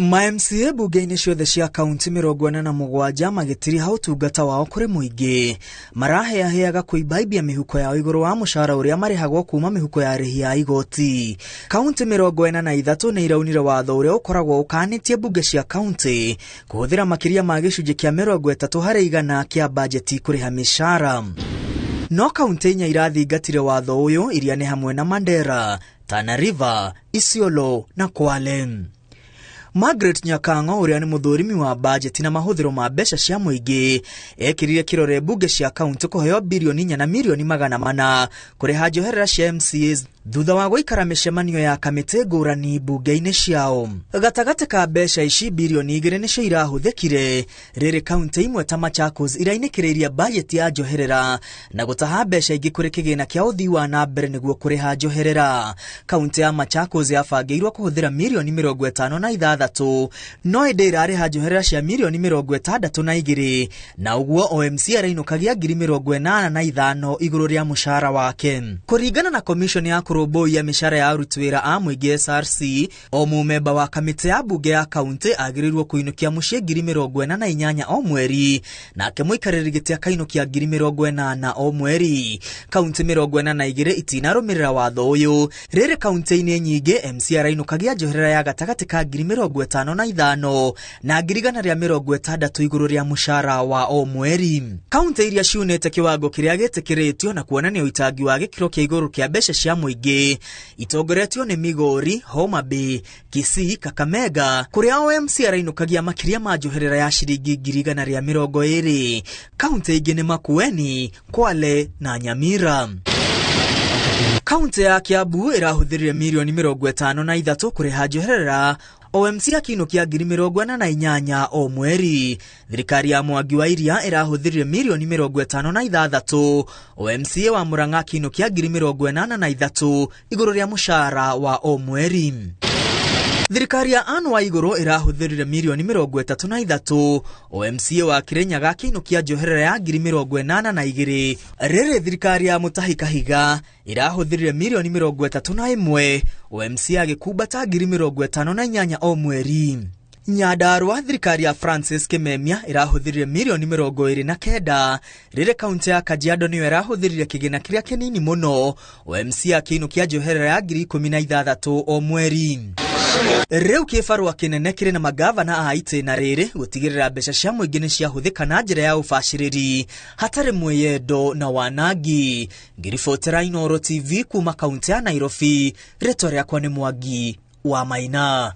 MCA bunge-inĩ ciothe cia kaunti 47 magĩtiri hau tungata wao kũrĩ mũingĩ maraheaga kũibaibia mĩhuko yao igũrũ wa mũcara ũrĩa marĩhagwo kuma mĩhuko ya arĩhi a igoti. Kaunti 43 nĩ iraunire watho ũrĩa ũkoragwo ũkanĩtie bunge cia kaunti kũhũthĩra makĩria ma gĩcunjĩ kĩa 30 harĩ igana kĩa bajeti kũrĩha mĩcara. No kaunti inya irathingatire watho ũyũ iria nĩ hamwe na Mandera, Tana River, Isiolo na Kwale. Margaret Nyakango uria ni muthurimi wa budget na mahũthĩro ma mbeca cia mũingĩ ekirire kirore bunge cia kaunti kuheo bilioni 4 na milioni 400 kũrĩha njoherera cia MCAs thutha wa gũikara mĩcemanio ya kamĩtĩ ngũrani bunge-inĩ ciao. Gatagatĩ ka mbeca ici bilioni 2 nĩcio irahũthĩkire rĩrĩ kaunti imwe ta Machakos irainĩkĩrĩria budget ya njoherera na gũtaha mbeca ingĩ kũrĩ kĩgĩna kĩa ũthii wa na mbere nĩguo kũrĩha njoherera. Kaunti ya Machakos yabangĩirwo kũhũthĩra milioni 56 no ĩndĩ ĩrarĩha njoherera cia milioni 62 na ũguo OMC arainũkagia ngiri 85 igũrũ rĩa mũcara wake. Kũringana na commission ya kũrũmbũiya mĩcara ya aruti wĩra a mũingĩ SRC, o mũmemba wa kamĩtĩ ya bunge ya kaunti agĩrĩirwo kũinũkia mũciĩ ngiri 48 o mweri, nake mũikarĩri gĩtĩ akainũkia ngiri 80 o mweri. Kaunti 42 itinarũmĩrĩra watho ũyũ. Rĩrĩ kaunti-inĩ nyingĩ MC arainũkagia njoherera ya gatagatĩ ka ngiri 55 na ngiri 160 igũrũ rĩa mũcara wa o mweri. Kaunti iria ciunĩte kĩwango kĩrĩa gĩtĩkĩrĩtio na kuonania ũitangi wa gĩkĩro kĩa igũrũ kĩa mbeca cia mũingĩ itongoretio nĩ Migori, Homa Bay, Kisii, Kakamega, kũrĩa OMC arainũkagia makĩria ma njoherera ya ciringi 120. Kaunti ingĩ nĩ Makueni, Kwale na Nyamira. Kaunti ya Kiambu ĩrahũthĩrire milioni 53 kũrĩha njoherera, OMC akiinũkia ngiri 48 o mweri. Thirikari ya Mwangi wa Iria ĩrahũthĩrire milioni 56, OMC wa Murang'a akiinũkia ngiri 83 igũrũ rĩa mũcara wa o mweri. Thirikari ya Anne Waigũrũ ĩrahũthĩrire milioni 33, OMC wa Kirinyaga akiinũkia njoherera ya ngiri 82. Rĩrĩ thirikari ya Mutahi Kahiga ĩrahũthĩrire milioni 31, OMC agĩkumbata ngiri 58 o mweri. Nyandarua thirikari ya Francis Kimemia ĩrahũthĩrire milioni 29, rĩrĩ kaunti ya Kajiado nĩyo ĩrahũthĩrire kĩgĩna kĩrĩa kĩnini mũno, OMC akiinũkia njoherera ya ngiri 16 o mweri. Rĩu kĩbarũa kĩnene kĩrĩ na magavana a itĩna rĩrĩ gũtigĩrĩra mbeca cia mũingĩ nĩ ciahũthĩka na njĩra ya ũbacĩrĩri hatarĩ mwĩyendo na wanangi. Ngĩribotera Inooro TV kuma kaunti ya Nairobi, rĩtwa rĩakwa nĩ Mwangi wa Maina.